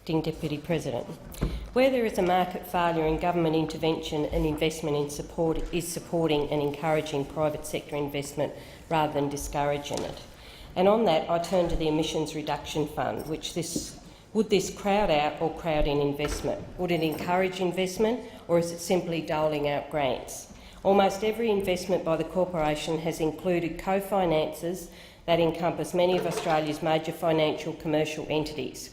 Acting Deputy President. Where there is a market failure in government intervention and investment is supporting and encouraging private sector investment rather than discouraging it. And on that, I turn to the Emissions Reduction Fund, would this crowd out or crowd in investment? Would it encourage investment, or is it simply doling out grants? Almost every investment by the corporation has included co-finances that encompass many of Australia's major financial commercial entities.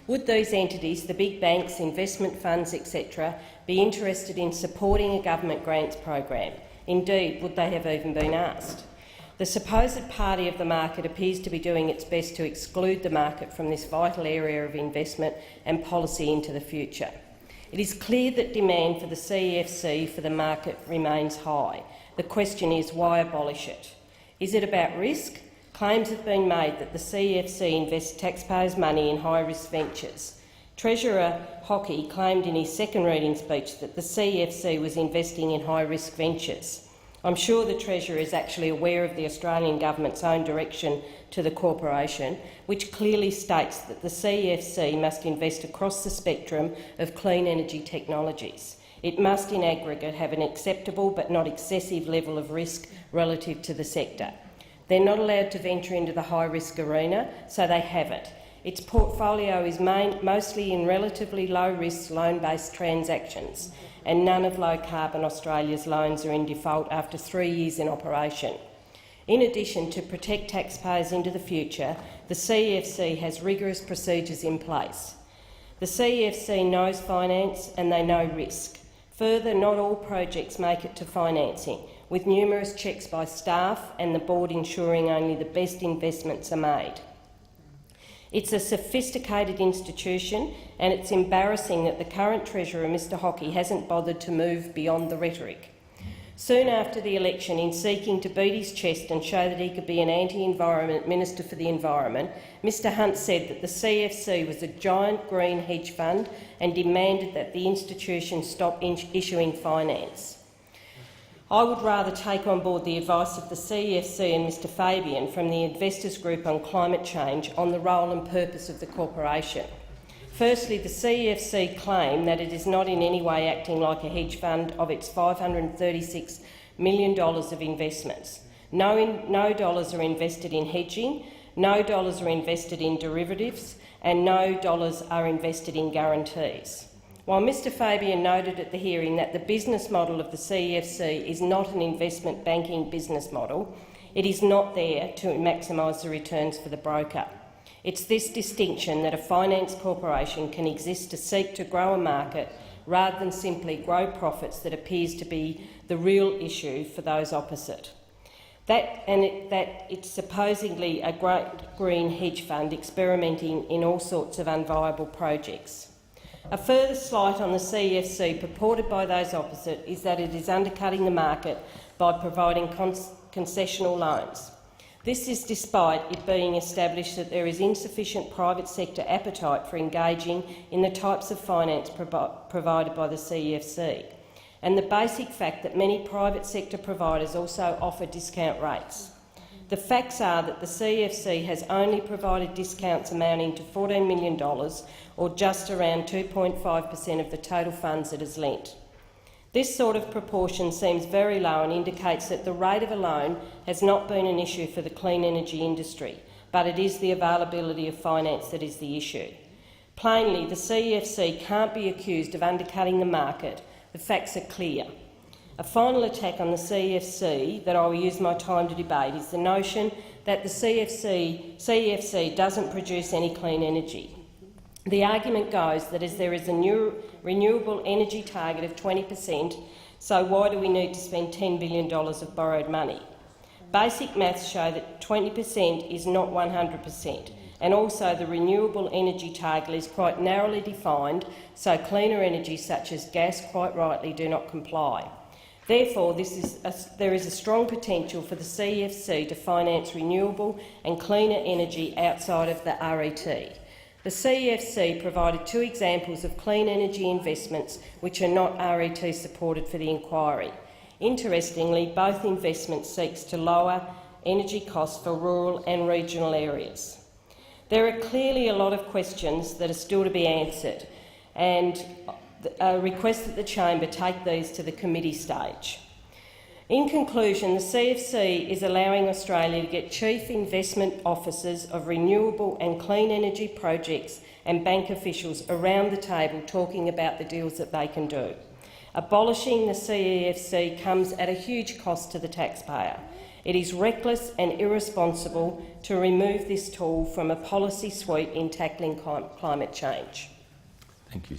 Would these entities, the big banks, investment funds, etc., be interested in supporting a government grants program? Indeed, would they have even been asked? The supposed party of the market appears to be doing its best to exclude the market from this vital area of investment and policy into the future. It is clear that demand for the CEFC for the market remains high. The question is, why abolish it? Is it about risk? Claims have been made that the CEFC invests taxpayers' money in high-risk ventures. Treasurer Hockey claimed in his second reading speech that the CEFC was investing in high-risk ventures. I'm sure the Treasurer is actually aware of the Australian Government's own direction to the corporation, which clearly states that the CEFC must invest across the spectrum of clean energy technologies. It must, in aggregate, have an acceptable but not excessive level of risk relative to the sector. They're not allowed to venture into the high-risk arena, so they have it. Its portfolio is mostly in relatively low-risk loan-based transactions, and none of low-carbon Australia's loans are in default after 3 years in operation. In addition, to protect taxpayers into the future, the CEFC has rigorous procedures in place. The CEFC knows finance and they know risk. Further, not all projects make it to financing, with numerous checks by staff and the board ensuring only the best investments are made. It's a sophisticated institution, and it's embarrassing that the current Treasurer, Mr Hockey, hasn't bothered to move beyond the rhetoric. Soon after the election, in seeking to beat his chest and show that he could be an anti-environment Minister for the Environment, Mr Hunt said that the CEFC was a giant green hedge fund and demanded that the institution stop issuing finance. I would rather take on board the advice of the CEFC and Mr Fabian from the Investors Group on climate change on the role and purpose of the corporation. Firstly, the CEFC claim that it is not in any way acting like a hedge fund of its $536 million of investments. No dollars are invested in hedging, no dollars are invested in derivatives, and no dollars are invested in guarantees. While Mr Fabian noted at the hearing that the business model of the CEFC is not an investment banking business model, it is not there to maximise the returns for the broker. It's this distinction that a finance corporation can exist to seek to grow a market rather than simply grow profits that appears to be the real issue for those opposite. That it's supposedly a great green hedge fund experimenting in all sorts of unviable projects. A further slight on the CEFC purported by those opposite is that it is undercutting the market by providing concessional loans. This is despite it being established that there is insufficient private sector appetite for engaging in the types of finance provided by the CEFC, and the basic fact that many private sector providers also offer discount rates. The facts are that the CEFC has only provided discounts amounting to $14 million, or just around 2.5% of the total funds it has lent. This sort of proportion seems very low and indicates that the rate of a loan has not been an issue for the clean energy industry, but it is the availability of finance that is the issue. Plainly, the CEFC can't be accused of undercutting the market. The facts are clear. A final attack on the CEFC that I will use my time to debate is the notion that the CEFC doesn't produce any clean energy. The argument goes that as there is a new renewable energy target of 20%, so why do we need to spend $10 billion of borrowed money? Basic maths show that 20% is not 100%, and also the renewable energy target is quite narrowly defined, so cleaner energy such as gas quite rightly do not comply. Therefore, there is a strong potential for the CEFC to finance renewable and cleaner energy outside of the RET. The CEFC provided 2 examples of clean energy investments which are not RET supported for the inquiry. Interestingly, both investments seek to lower energy costs for rural and regional areas. There are clearly a lot of questions that are still to be answered, and I request that the chamber take these to the committee stage. In conclusion, the CEFC is allowing Australia to get chief investment officers of renewable and clean energy projects and bank officials around the table talking about the deals that they can do. Abolishing the CEFC comes at a huge cost to the taxpayer. It is reckless and irresponsible to remove this tool from a policy suite in tackling climate change. Thank you.